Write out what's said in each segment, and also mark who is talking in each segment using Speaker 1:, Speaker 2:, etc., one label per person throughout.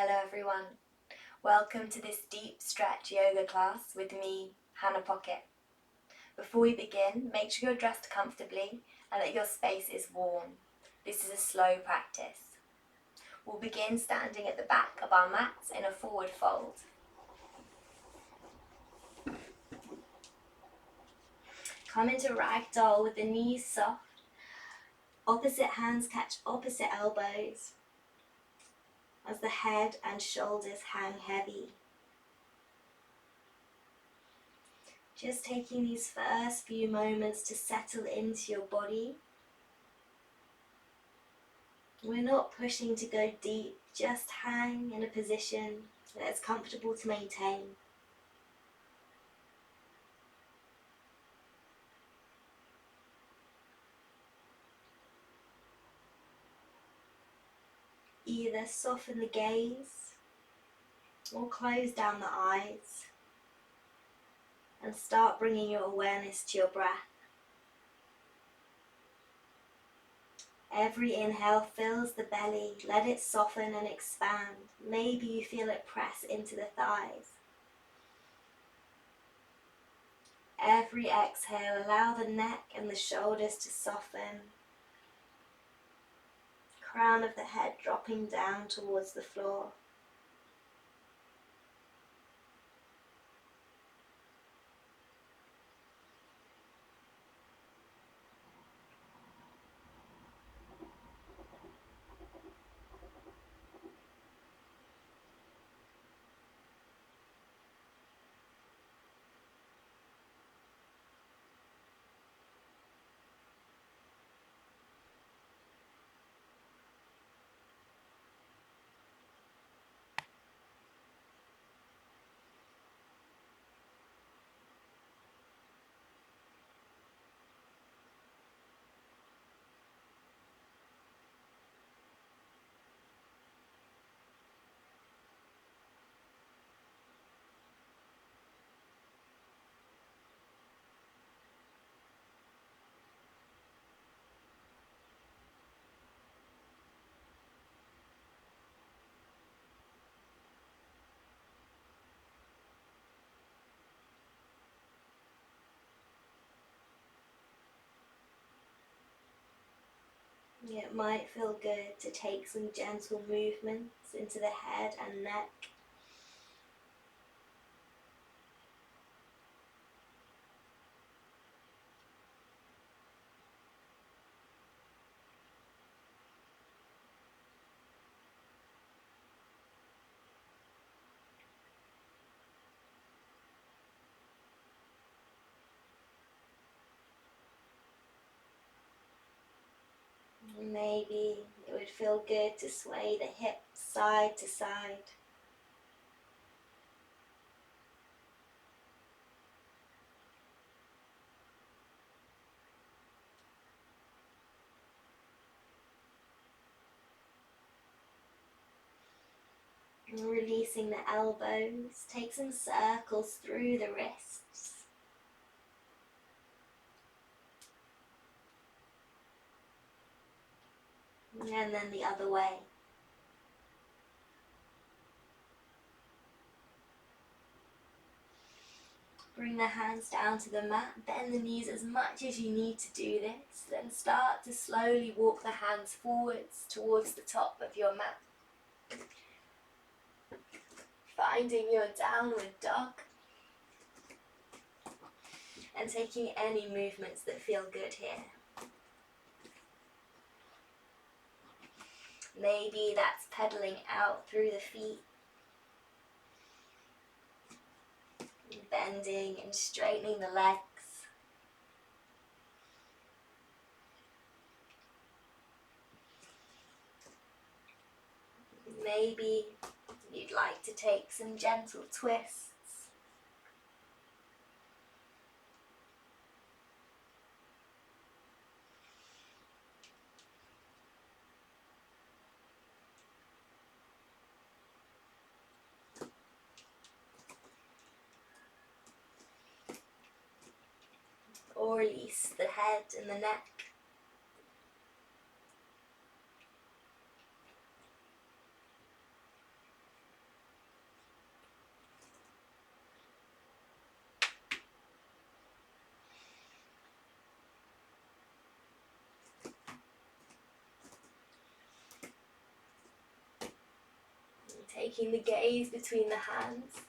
Speaker 1: Hello everyone, welcome to this deep stretch yoga class with me, Hannah Pocket. Before we begin, make sure you're dressed comfortably and that your space is warm. This is a slow practice. We'll begin standing at the back of our mats in a forward fold. Come into ragdoll with the knees soft. Opposite hands catch opposite elbows as the head and shoulders hang heavy. Just taking these first few moments to settle into your body. We're not pushing to go deep, just hang in a position that's comfortable to maintain. Either soften the gaze or close down the eyes and start bringing your awareness to your breath. Every inhale fills the belly, let it soften and expand. Maybe you feel it press into the thighs. Every exhale, allow the neck and the shoulders to soften. Crown of the head dropping down towards the floor. It might feel good to take some gentle movements into the head and neck. Maybe it would feel good to sway the hips side to side. And releasing the elbows, take some circles through the wrists. And then the other way. Bring the hands down to the mat, bend the knees as much as you need to do this, then start to slowly walk the hands forwards towards the top of your mat. Finding your downward dog and taking any movements that feel good here. Maybe that's pedaling out through the feet, bending and straightening the legs. Maybe you'd like to take some gentle twists. Or release the head and the neck. taking the gaze between the hands.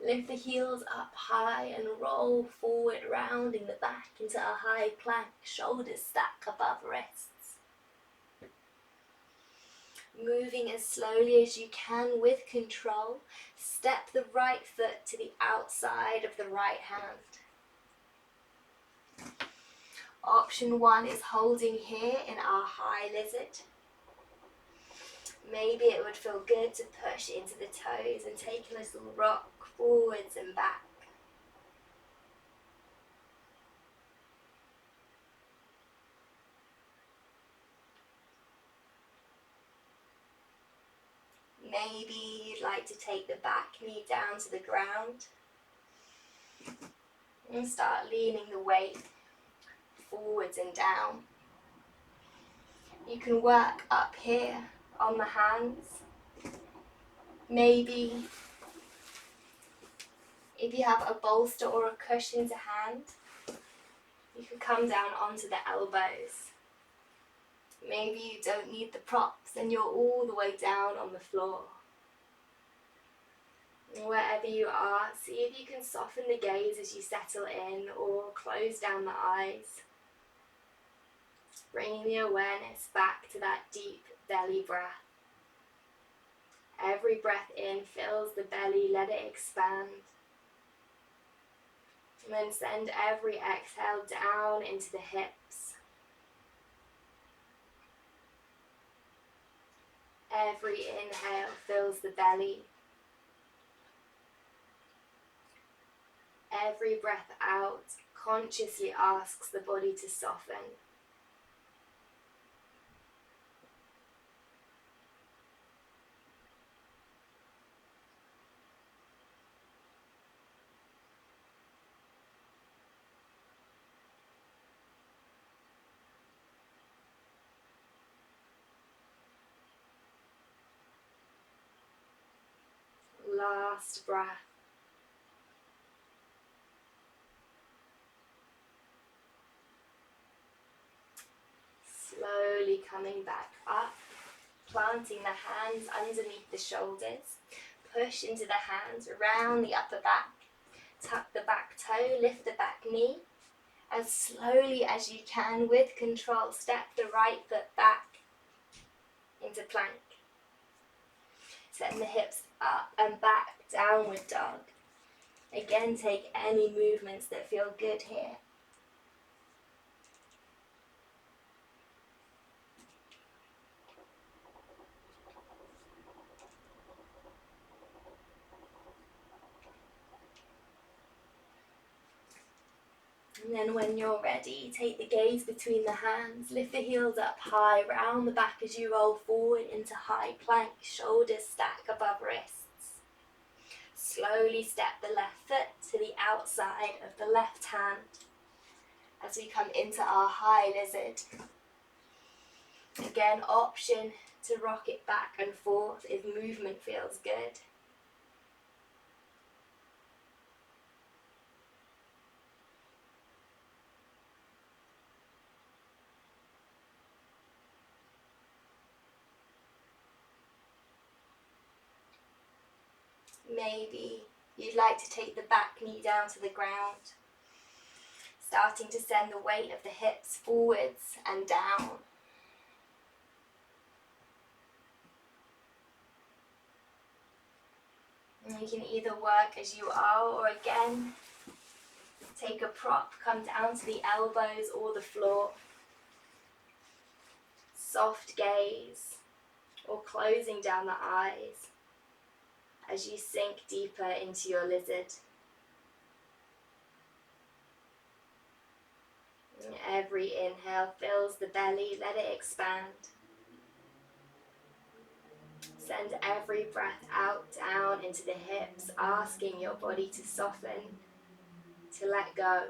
Speaker 1: Lift the heels up high and roll forward, rounding the back into a high plank, shoulders stack above wrists. Moving as slowly as you can with control, step the right foot to the outside of the right hand. Option 1 is holding here in our high lizard. Maybe it would feel good to push into the toes and take a little rock forwards and back. Maybe you'd like to take the back knee down to the ground and start leaning the weight forwards and down. You can work up here on the hands. Maybe if you have a bolster or a cushion to hand, you can come down onto the elbows. Maybe you don't need the props and you're all the way down on the floor. Wherever you are, see if you can soften the gaze as you settle in or close down the eyes. Bringing the awareness back to that deep belly breath. Every breath in fills the belly, let it expand. And then send every exhale down into the hips. Every inhale fills the belly. Every breath out consciously asks the body to soften. Last breath. Slowly coming back up, planting the hands underneath the shoulders. Push into the hands, round the upper back. Tuck the back toe, lift the back knee. As slowly as you can, with control, step the right foot back into plank. Send the hips up and back, downward dog. Again, take any movements that feel good here. And then when you're ready, take the gaze between the hands, lift the heels up high, round the back as you roll forward into high plank, shoulders stack above wrists. Slowly step the left foot to the outside of the left hand as we come into our high lizard. Again, option to rock it back and forth if movement feels good. Maybe you'd like to take the back knee down to the ground, starting to send the weight of the hips forwards and down. And you can either work as you are, or again, take a prop, come down to the elbows or the floor. Soft gaze, or closing down the eyes as you sink deeper into your lizard. And every inhale fills the belly, let it expand. Send every breath out, down into the hips, asking your body to soften, to let go.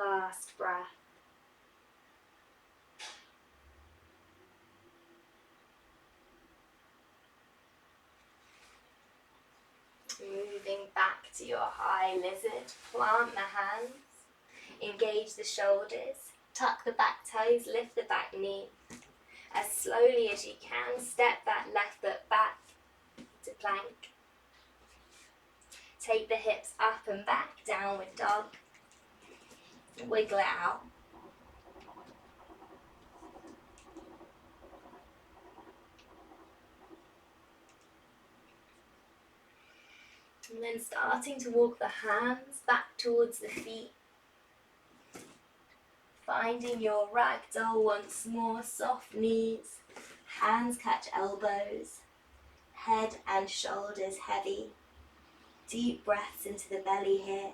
Speaker 1: Last breath. Moving back to your high lizard, plant the hands, engage the shoulders, tuck the back toes, lift the back knee. As slowly as you can, step that left foot back to plank. Take the hips up and back, downward dog. Wiggle it out. And then starting to walk the hands back towards the feet. Finding your ragdoll once more, soft knees, hands catch elbows, head and shoulders heavy. Deep breaths into the belly here.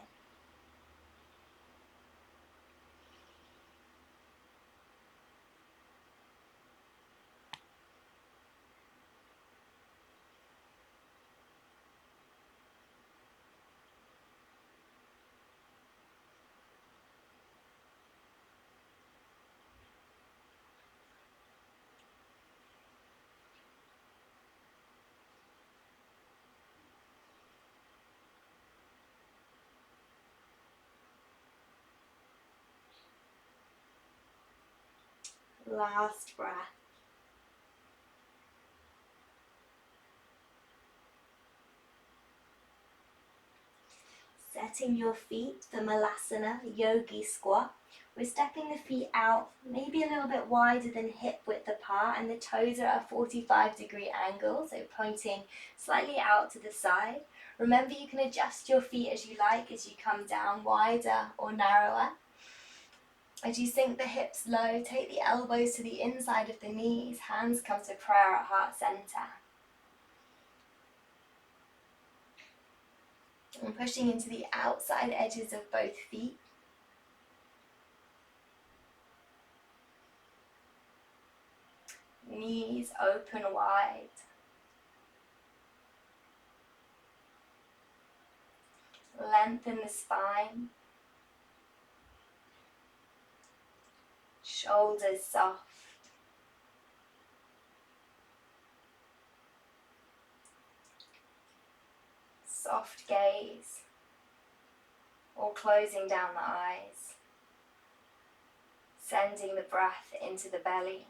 Speaker 1: Last breath. Setting your feet for Malasana, yogi squat. We're stepping the feet out, maybe a little bit wider than hip width apart, and the toes are at a 45-degree angle, so pointing slightly out to the side. Remember, you can adjust your feet as you like as you come down, wider or narrower. As you sink the hips low, take the elbows to the inside of the knees, hands come to prayer at heart center. And pushing into the outside edges of both feet. Knees open wide. Lengthen the spine. Shoulders soft. Soft gaze, or closing down the eyes. Sending the breath into the belly.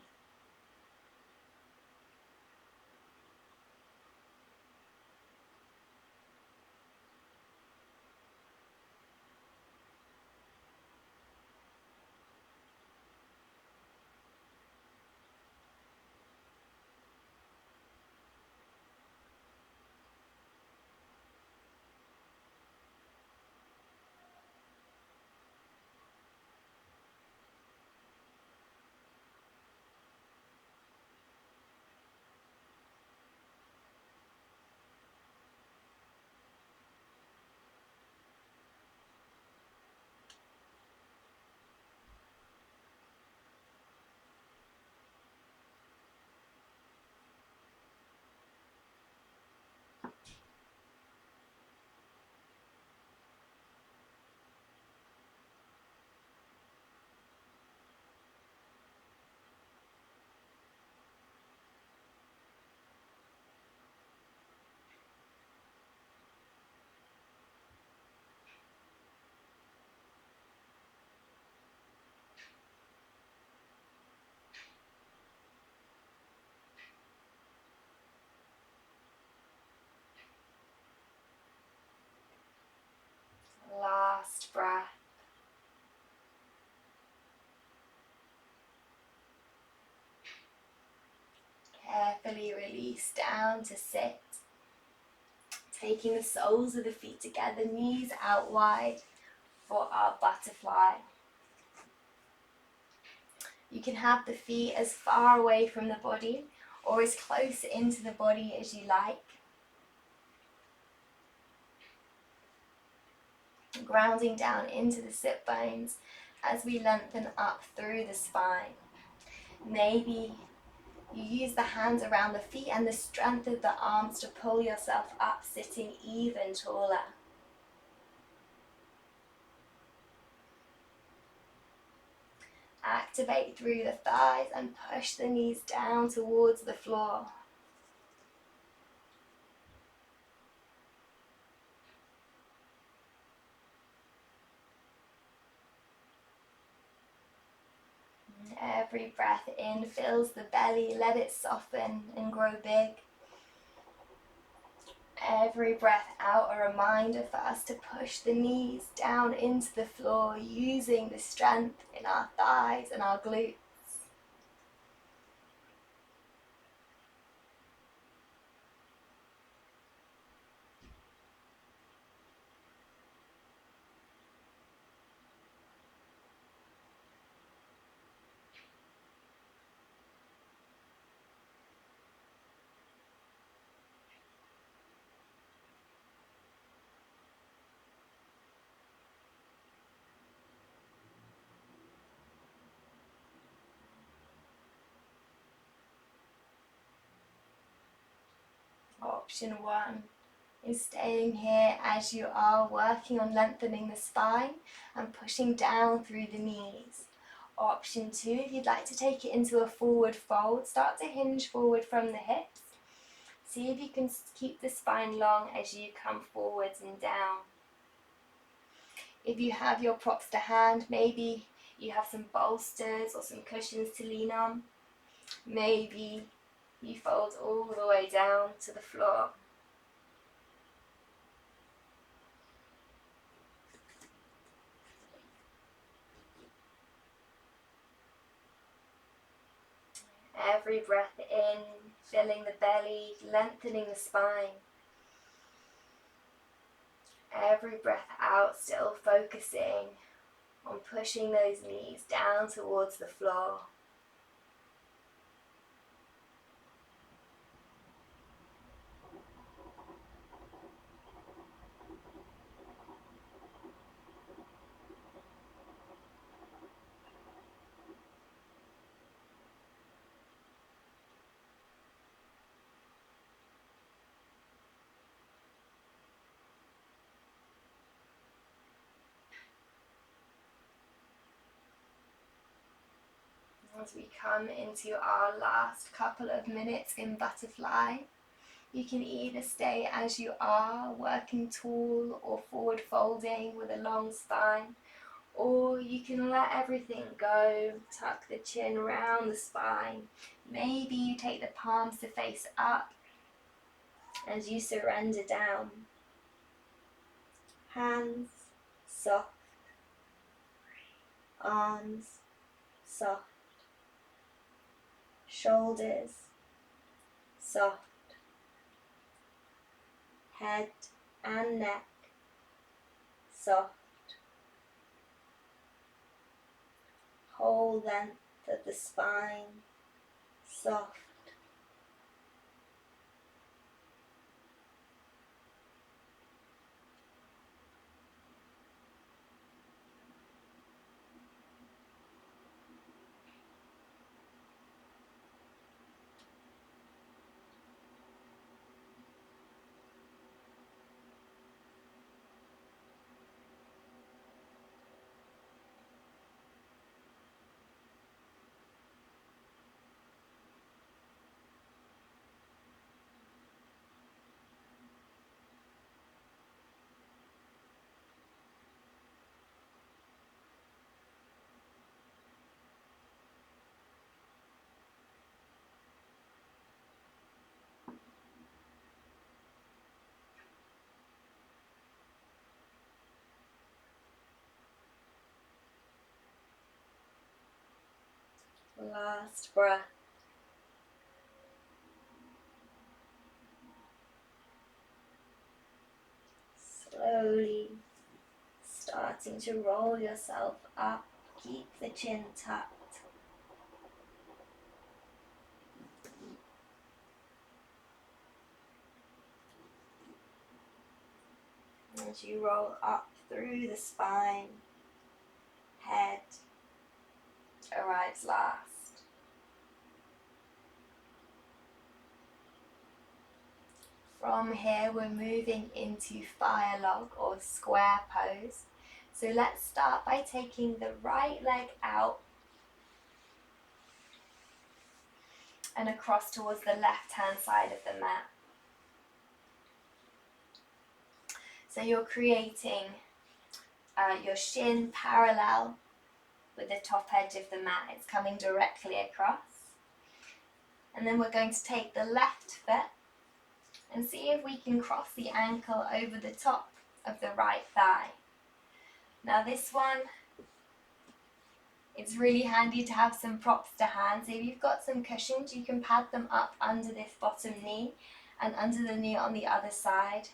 Speaker 1: Last breath. Carefully release down to sit. Taking the soles of the feet together, knees out wide for our butterfly. You can have the feet as far away from the body or as close into the body as you like. Grounding down into the sit bones as we lengthen up through the spine. Maybe you use the hands around the feet and the strength of the arms to pull yourself up, sitting even taller. Activate through the thighs and push the knees down towards the floor. Every breath in fills the belly, let it soften and grow big. Every breath out, a reminder for us to push the knees down into the floor, using the strength in our thighs and our glutes. Option 1 is staying here as you are, working on lengthening the spine and pushing down through the knees. Option 2, if you'd like to take it into a forward fold, start to hinge forward from the hips. See if you can keep the spine long as you come forwards and down. If you have your props to hand, maybe you have some bolsters or some cushions to lean on. Maybe you fold all the way down to the floor. Every breath in, filling the belly, lengthening the spine. Every breath out, still focusing on pushing those knees down towards the floor. As we come into our last couple of minutes in butterfly, you can either stay as you are, working tall or forward folding with a long spine, or you can let everything go, tuck the chin around the spine. Maybe you take the palms to face up as you surrender down. Hands soft, arms soft, shoulders soft, head and neck soft, whole length of the spine soft. Last breath. Slowly starting to roll yourself up. Keep the chin tucked. As you roll up through the spine, head arrives last. From here we're moving into fire log or square pose. So let's start by taking the right leg out and across towards the left-hand side of the mat. So you're creating your shin parallel with the top edge of the mat. It's coming directly across. And then we're going to take the left foot and see if we can cross the ankle over the top of the right thigh. Now this one, it's really handy to have some props to hand. So if you've got some cushions, you can pad them up under this bottom knee and under the knee on the other side.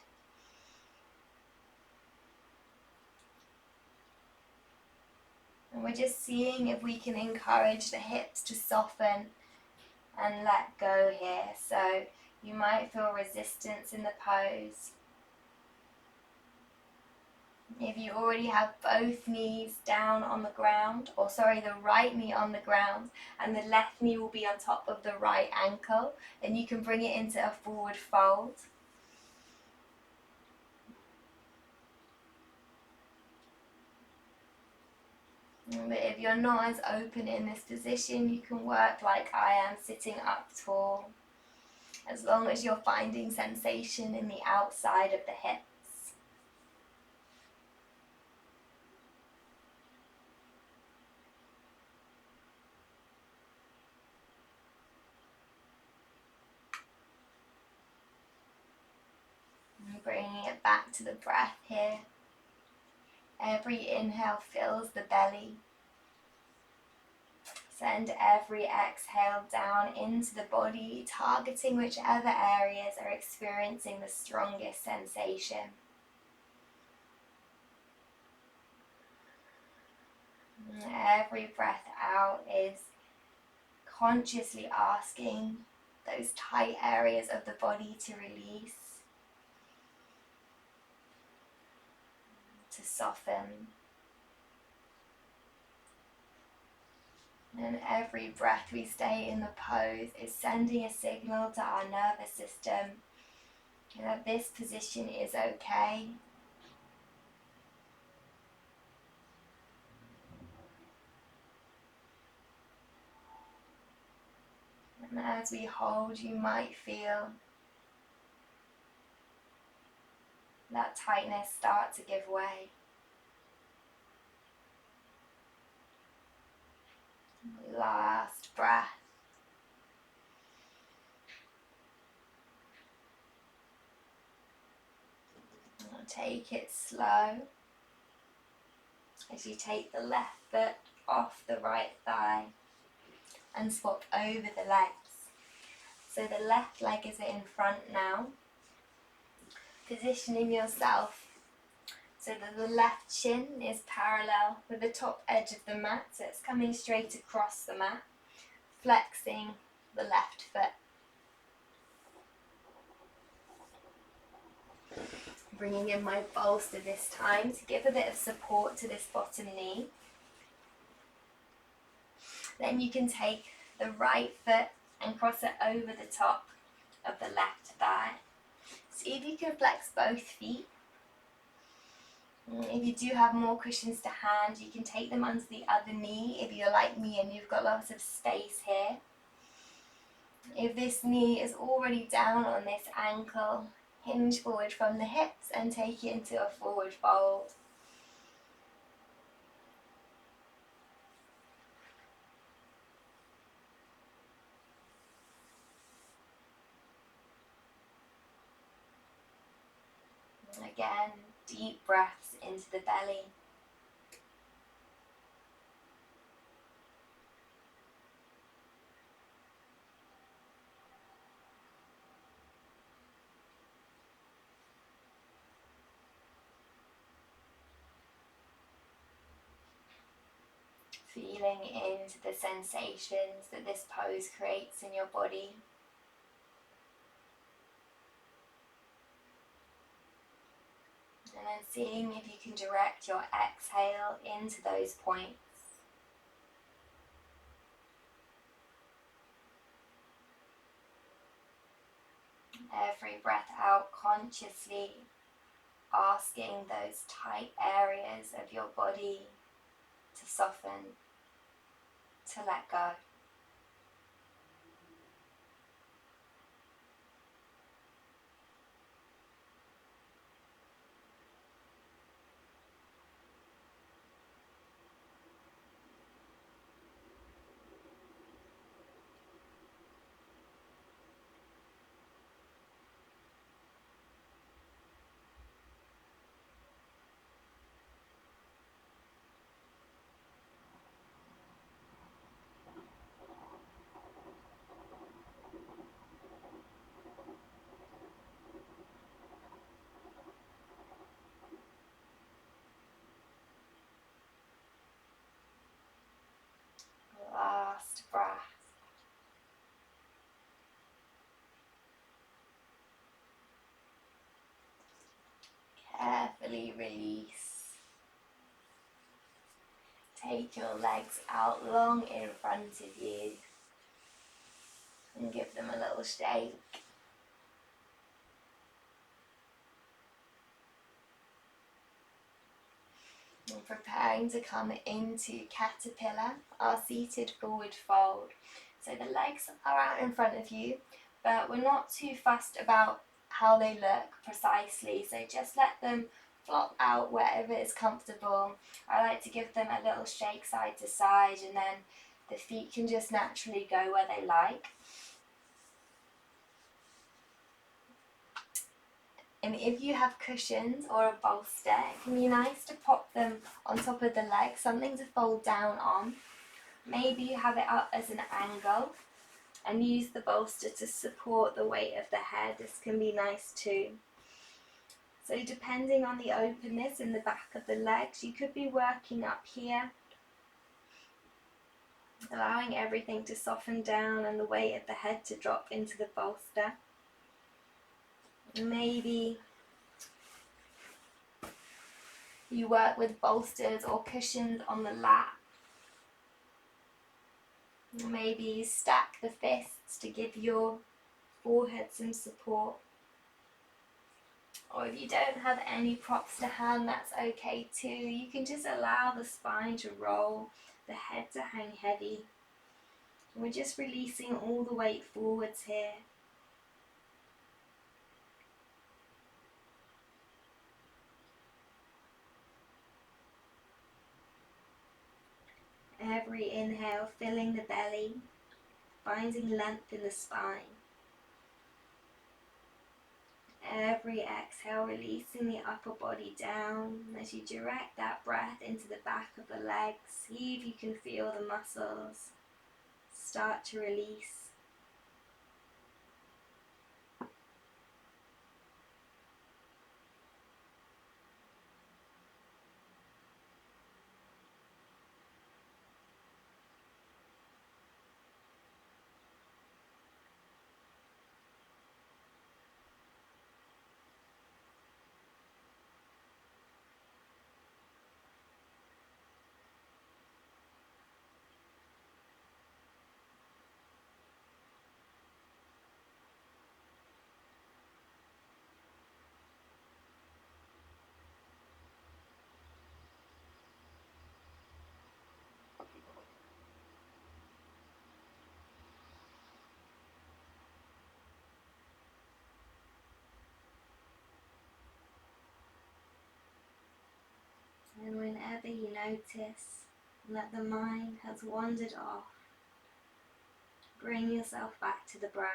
Speaker 1: And we're just seeing if we can encourage the hips to soften and let go here. So you might feel resistance in the pose. If you already have both knees down on the ground, or sorry, the right knee on the ground, and the left knee will be on top of the right ankle, then you can bring it into a forward fold. But if you're not as open in this position, you can work like I am, sitting up tall, as long as you're finding sensation in the outside of the hips. And bringing it back to the breath here. Every inhale fills the belly. Send every exhale down into the body, targeting whichever areas are experiencing the strongest sensation. And every breath out is consciously asking those tight areas of the body to release, to soften. And every breath we stay in the pose is sending a signal to our nervous system that this position is okay. And as we hold, you might feel that tightness start to give way. Last breath. And take it slow as you take the left foot off the right thigh and swap over the legs. So the left leg is in front now, positioning yourself so that the left shin is parallel with the top edge of the mat, so it's coming straight across the mat, flexing the left foot. Bringing in my bolster this time to give a bit of support to this bottom knee. Then you can take the right foot and cross it over the top of the left thigh. See if you can flex both feet. If you do have more cushions to hand, you can take them under the other knee if you're like me and you've got lots of space here. If this knee is already down on this ankle, hinge forward from the hips and take it into a forward fold. And again, deep breaths into the belly. Feeling into the sensations that this pose creates in your body. And then seeing if you can direct your exhale into those points. Every breath out, consciously asking those tight areas of your body to soften, to let go. fully release. Take your legs out long in front of you and give them a little shake. And preparing to come into caterpillar, our seated forward fold. So the legs are out in front of you, but we're not too fussed about how they look precisely, so just let them flop out wherever is comfortable. I like to give them a little shake side to side, and then the feet can just naturally go where they like. And if you have cushions or a bolster, it can be nice to pop them on top of the leg, something to fold down on. Maybe you have it up as an angle and use the bolster to support the weight of the head. This can be nice too. So depending on the openness in the back of the legs, you could be working up here, allowing everything to soften down and the weight of the head to drop into the bolster. Maybe you work with bolsters or cushions on the lap. Maybe you stack the fists to give your forehead some support. Or if you don't have any props to hand, that's okay too. You can just allow the spine to roll, the head to hang heavy. We're just releasing all the weight forwards here. Every inhale filling the belly, finding length in the spine. Every exhale releasing the upper body down as you direct that breath into the back of the legs. See if you can feel the muscles start to release. And whenever you notice that the mind has wandered off, bring yourself back to the breath.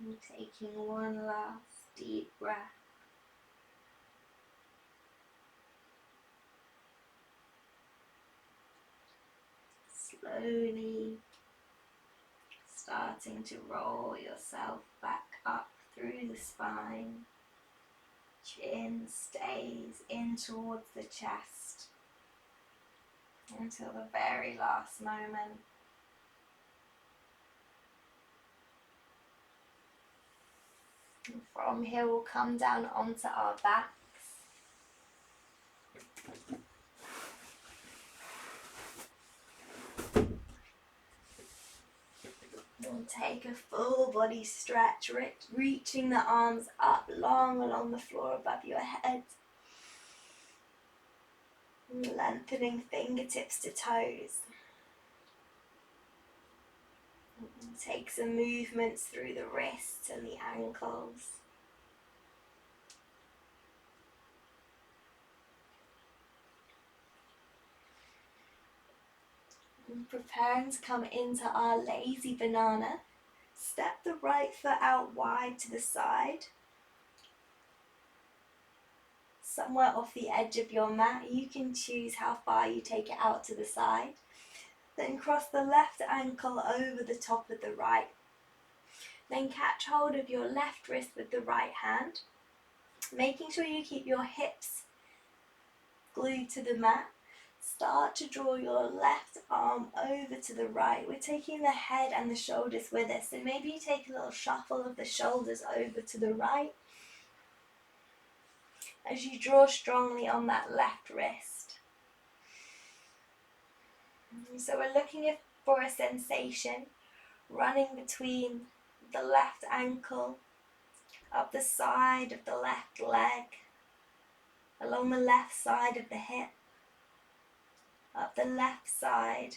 Speaker 1: And taking one last deep breath. Slowly starting to roll yourself back up through the spine. Chin stays in towards the chest until the very last moment. From here we'll come down onto our backs. We'll take a full body stretch, reaching the arms up long along the floor above your head. Lengthening fingertips to toes. Take some movements through the wrists and the ankles. And preparing to come into our lazy banana. Step the right foot out wide to the side. Somewhere off the edge of your mat, you can choose how far you take it out to the side. Then cross the left ankle over the top of the right. Then catch hold of your left wrist with the right hand, making sure you keep your hips glued to the mat. Start to draw your left arm over to the right. We're taking the head and the shoulders with us, so maybe you take a little shuffle of the shoulders over to the right as you draw strongly on that left wrist. So we're looking for a sensation running between the left ankle, up the side of the left leg, along the left side of the hip, up the left side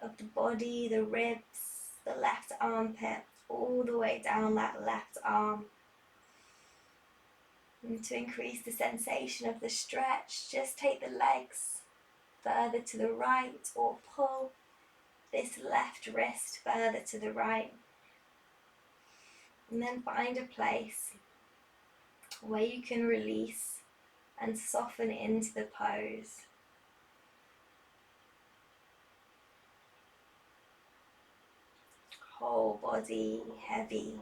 Speaker 1: of the body, the ribs, the left armpit, all the way down that left arm. And to increase the sensation of the stretch, just take the legs further to the right or pull this left wrist further to the right. And then find a place where you can release and soften into the pose. Whole body heavy.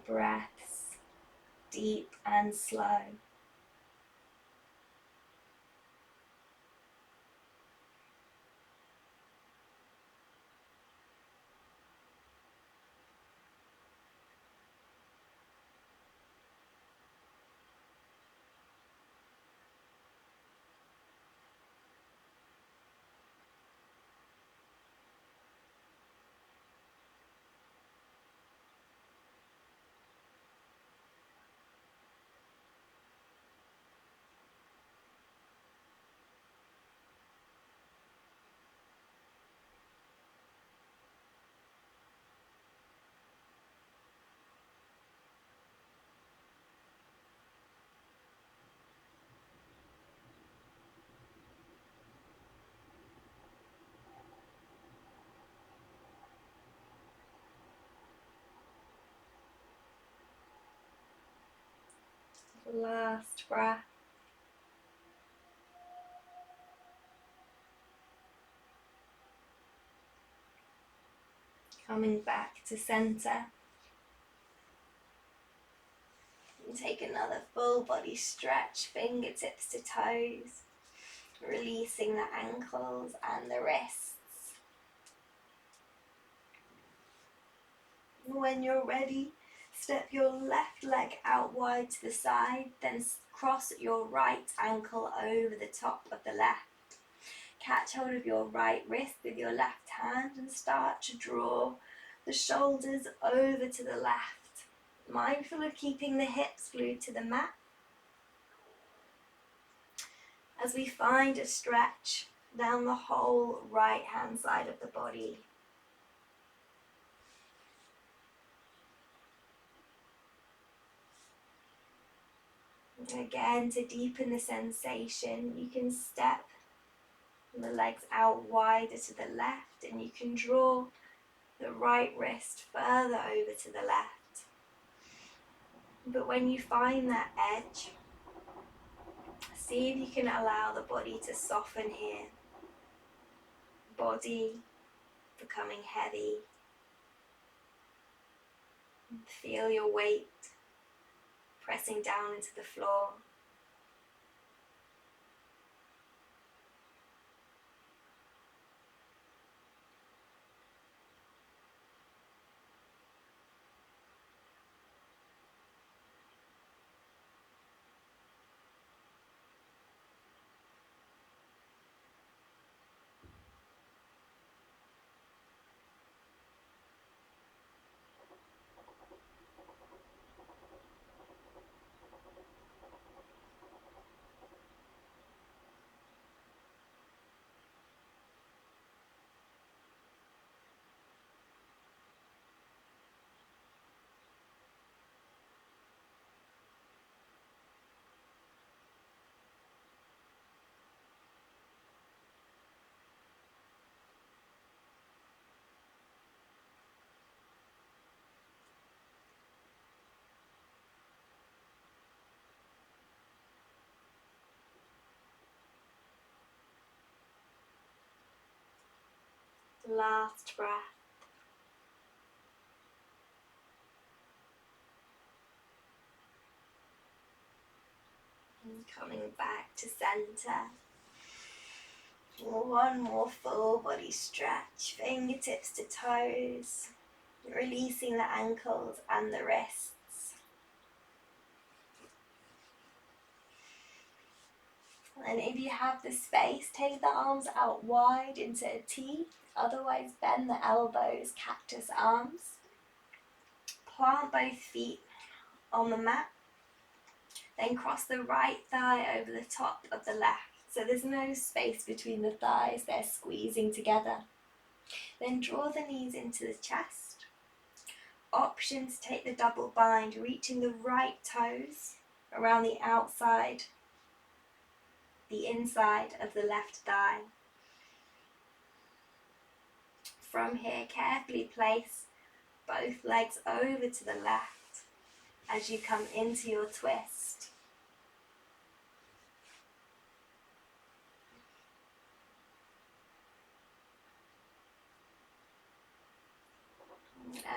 Speaker 1: Breaths deep and slow. Last breath. Coming back to center. And take another full body stretch, fingertips to toes, releasing the ankles and the wrists. When you're ready, step your left leg out wide to the side, then cross your right ankle over the top of the left. Catch hold of your right wrist with your left hand and start to draw the shoulders over to the left. Mindful of keeping the hips glued to the mat. As we find a stretch down the whole right hand side of the body. Again, to deepen the sensation, you can step the legs out wider to the left and you can draw the right wrist further over to the left. But when you find that edge, see if you can allow the body to soften here. Body becoming heavy. Feel your weight pressing down into the floor. Last breath. And coming back to center. One more full body stretch, fingertips to toes, releasing the ankles and the wrists. And if you have the space, take the arms out wide into a T, otherwise bend the elbows, cactus arms. Plant both feet on the mat, then cross the right thigh over the top of the left. So there's no space between the thighs, they're squeezing together. Then draw the knees into the chest. Option to take the double bind, reaching the right toes around the outside, the inside of the left thigh. From here, carefully place both legs over to the left as you come into your twist.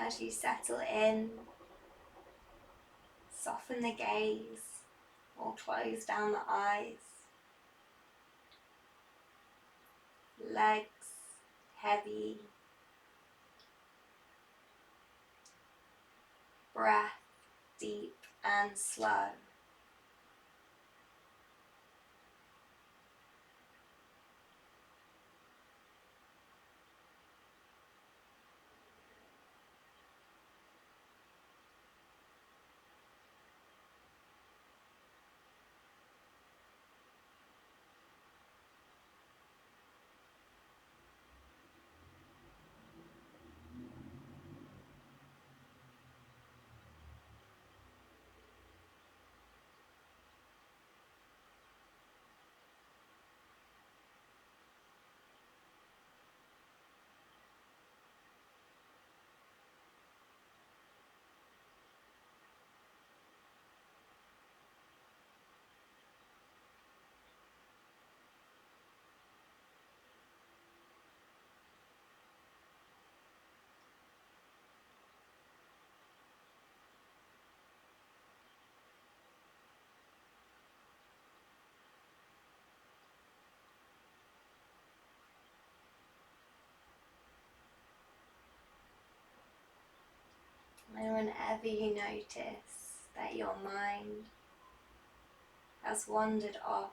Speaker 1: As you settle in, soften the gaze or close down the eyes. Legs heavy. Breath deep and slow. And whenever you notice that your mind has wandered off,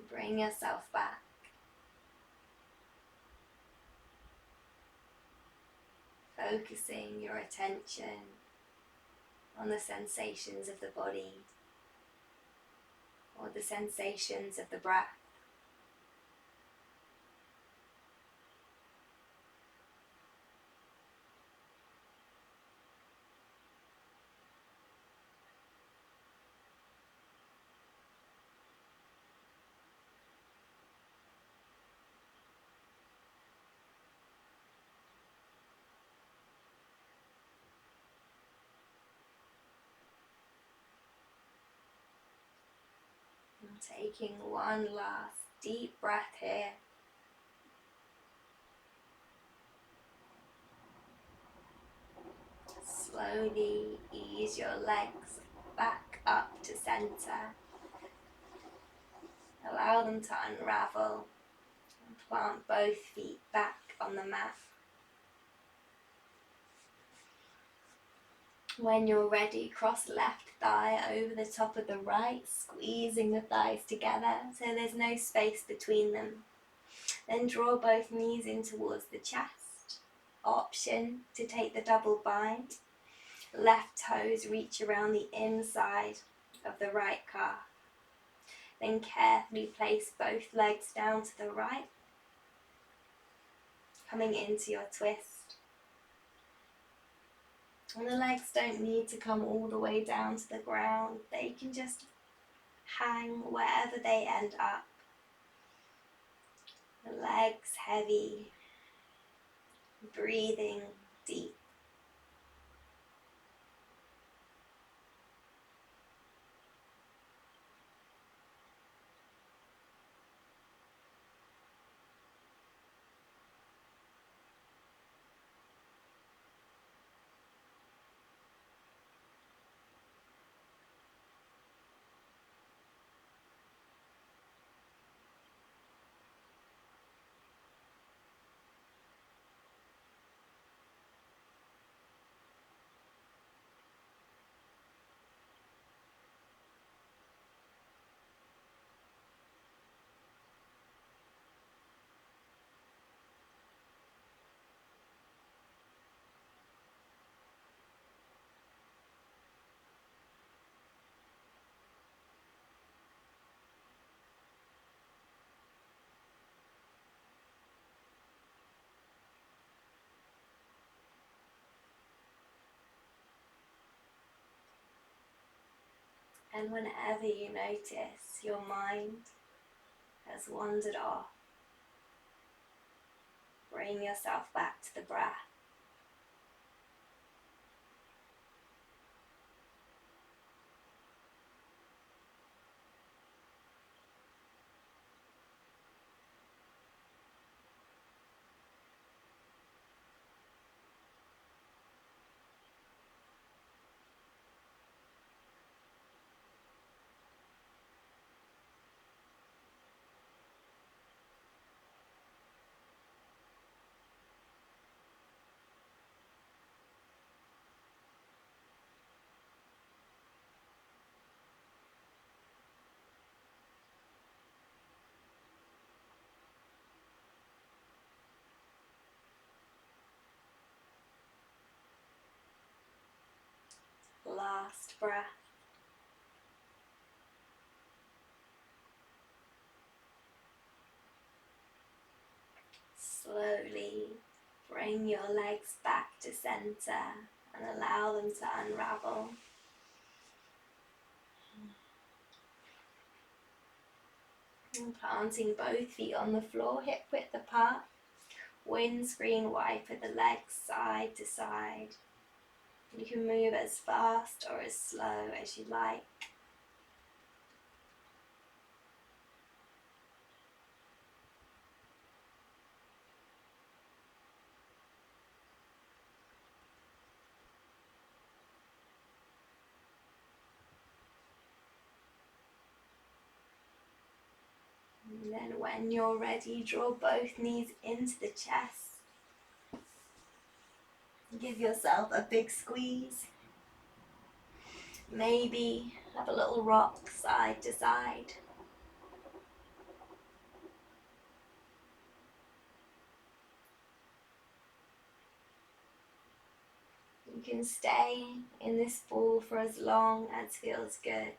Speaker 1: bring yourself back. Focusing your attention on the sensations of the body or the sensations of the breath. And taking one last deep breath here. Slowly ease your legs back up to center. Allow them to unravel and plant both feet back on the mat. When you're ready, cross left thigh over the top of the right, squeezing the thighs together so there's no space between them. Then draw both knees in towards the chest. Option to take the double bind. Left toes reach around the inside of the right calf. Then carefully place both legs down to the right, coming into your twist. And the legs don't need to come all the way down to the ground. They can just hang wherever they end up. The legs heavy, breathing deep. And whenever you notice your mind has wandered off, bring yourself back to the breath. Last breath. Slowly bring your legs back to center and allow them to unravel. And planting both feet on the floor, hip width apart. Windscreen wiper the legs side to side. You can move as fast or as slow as you like. And then when you're ready, draw both knees into the chest. Give yourself a big squeeze. Maybe have a little rock side to side. You can stay in this ball for as long as feels good.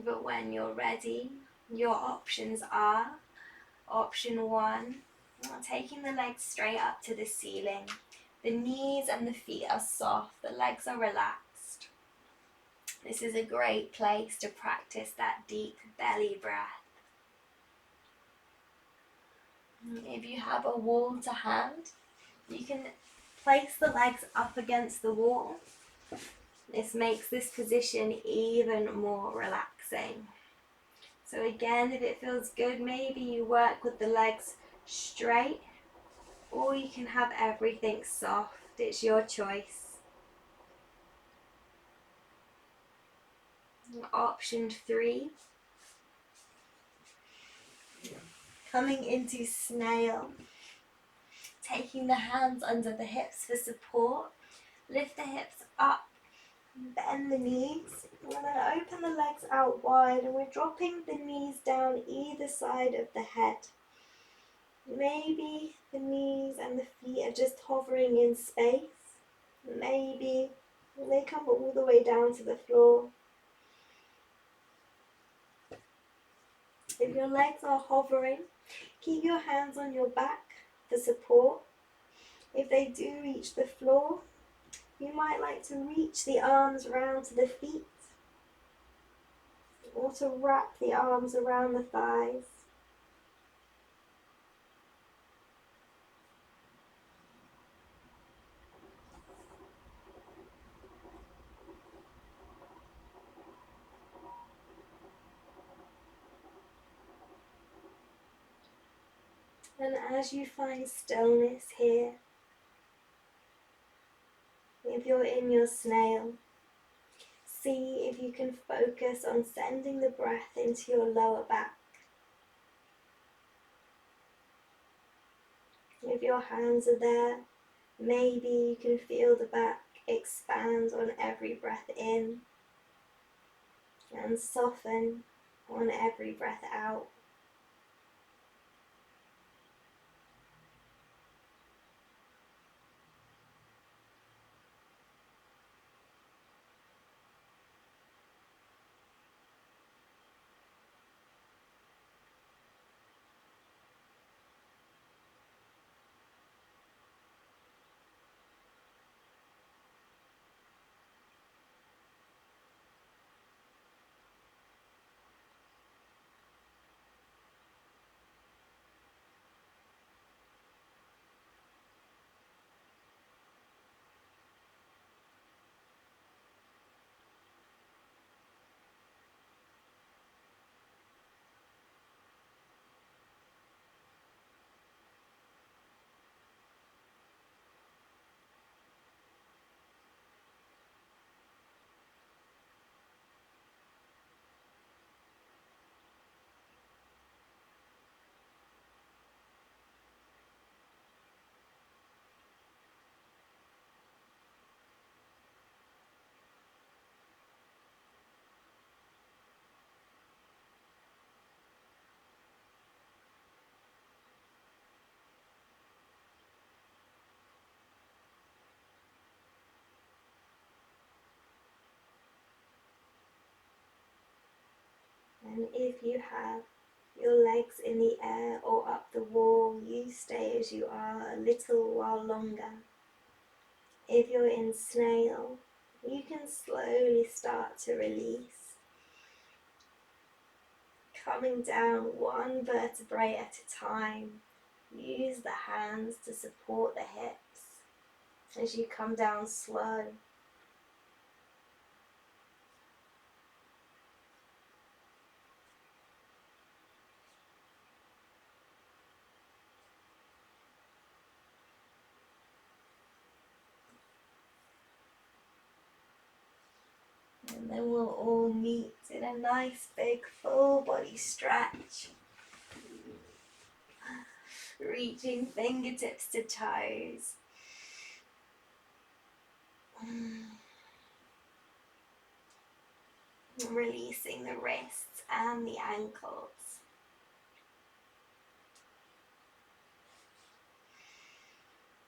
Speaker 1: But when you're ready, your options are: option 1, taking the legs straight up to the ceiling. The knees and the feet are soft, the legs are relaxed. This is a great place to practice that deep belly breath. If you have a wall to hand, you can place the legs up against the wall. This makes this position even more relaxing. So again, if it feels good, maybe you work with the legs straight, or you can have everything soft. It's your choice. Option 3, coming into snail. Taking the hands under the hips for support. Lift the hips up, bend the knees, and then open the legs out wide, and we're dropping the knees down either side of the head. Maybe the knees and the feet are just hovering in space. Maybe they come all the way down to the floor. If your legs are hovering, keep your hands on your back for support. If they do reach the floor, you might like to reach the arms around to the feet, or to wrap the arms around the thighs. And as you find stillness here, if you're in your snail, see if you can focus on sending the breath into your lower back. If your hands are there, maybe you can feel the back expand on every breath in and soften on every breath out. And if you have your legs in the air or up the wall, you stay as you are a little while longer. If you're in snail, you can slowly start to release, coming down one vertebrae at a time. Use the hands to support the hips as you come down slow. And then we'll all meet in a nice big full body stretch. Reaching fingertips to toes. Releasing the wrists and the ankles.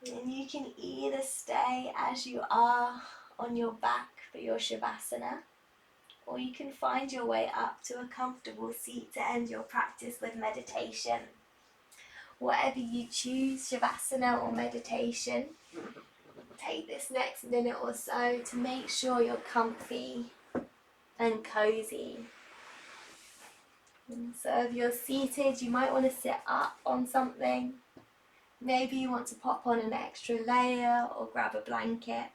Speaker 1: And you can either stay as you are on your back for your Shavasana, or you can find your way up to a comfortable seat to end your practice with meditation. Whatever you choose, Shavasana or meditation, take this next minute or so to make sure you're comfy and cozy. So if you're seated, you might want to sit up on something. Maybe you want to pop on an extra layer or grab a blanket.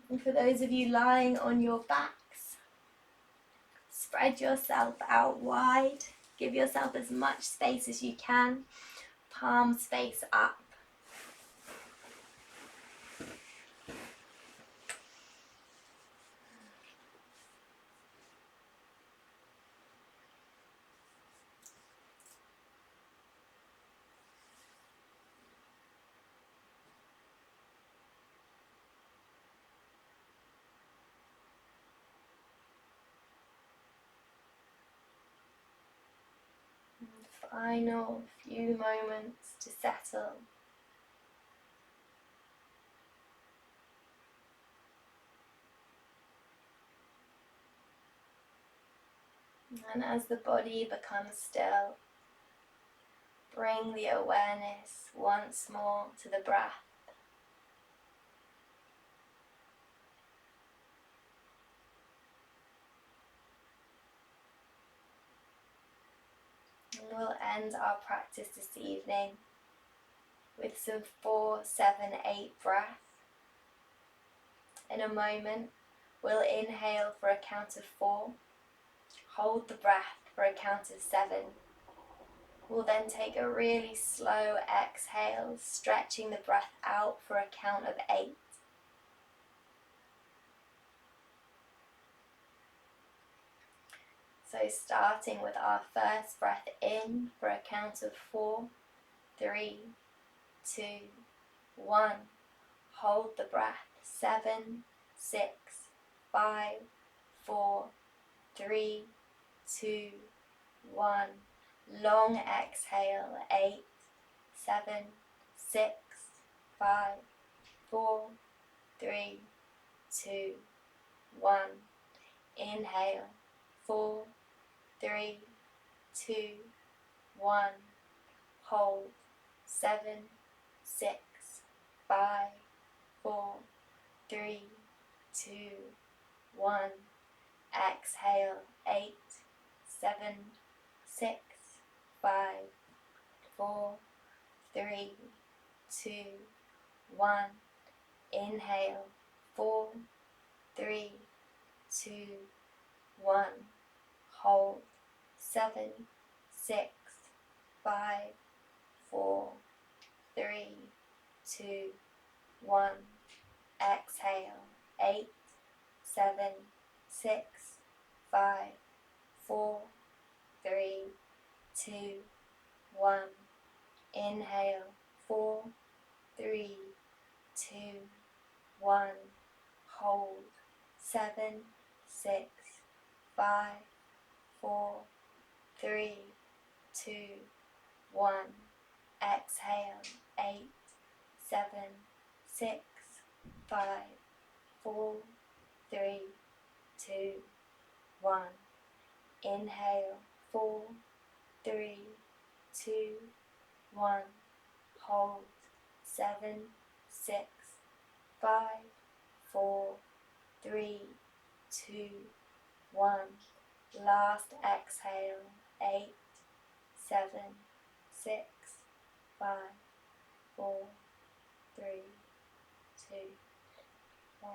Speaker 1: And for those of you lying on your backs, spread yourself out wide. Give yourself as much space as you can. Palms face up. Final few moments to settle. And as the body becomes still, bring the awareness once more to the breath. And we'll end our practice this evening with some 4, 7, 8 breath. In a moment, we'll inhale for a count of 4, hold the breath for a count of 7. We'll then take a really slow exhale, stretching the breath out for a count of 8. So starting with our first breath in for a count of 4, 3, 2, 1. Hold the breath. 7, 6, 5, 4, 3, 2, 1. Long exhale. 8, 7, 6, 5, 4, 3, 2, 1. Inhale. 4, 3, 2, 1. Hold. 7, 6, 5, 4, 3, 2, 1. Exhale. 8, 7, 6, 5, 4, 3, 2, 1. Inhale. 4, 3, 2, 1. Hold. 7, 6, 5, 4, 3, 2, 1. Exhale. 8, 7, 6, 5, 4, 3, 2, 1. Inhale. 4, 3, 2, 1. Hold. 7, 6, 5, 4, 3, 2, 1. Exhale. 8, 7, 6, 5, 4, 3, 2, 1. Inhale, 4, 3, 2, 1. Hold, 7, 6, 5, 4, 3, 2, 1. Last exhale, 8, 7, 6, 5, 4, 3, 2, 1.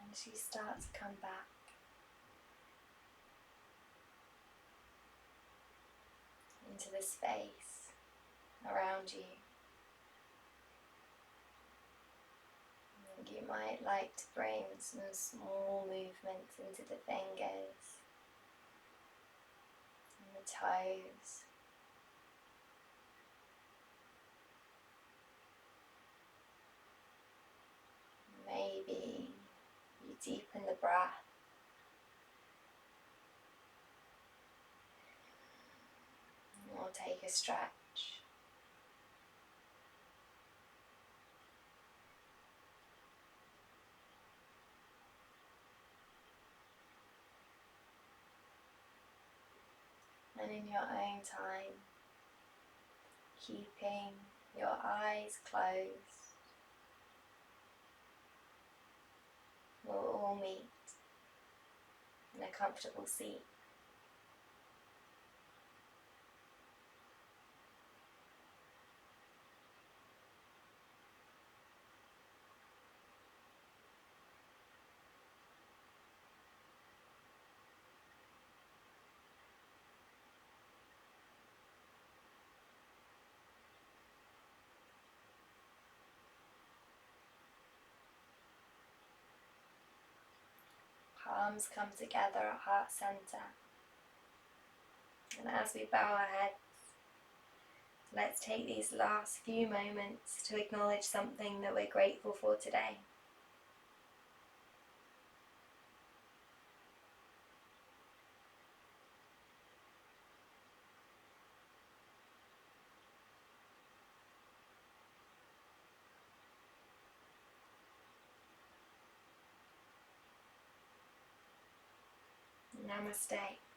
Speaker 1: And as you start to come back into the space around you, you might like to bring some small movements into the fingers and the toes. Maybe you deepen the breath or take a stretch. And in your own time, keeping your eyes closed, we'll all meet in a comfortable seat. palms come together at heart center. And as we bow our heads, let's take these last few moments to acknowledge something that we're grateful for today. Namaste.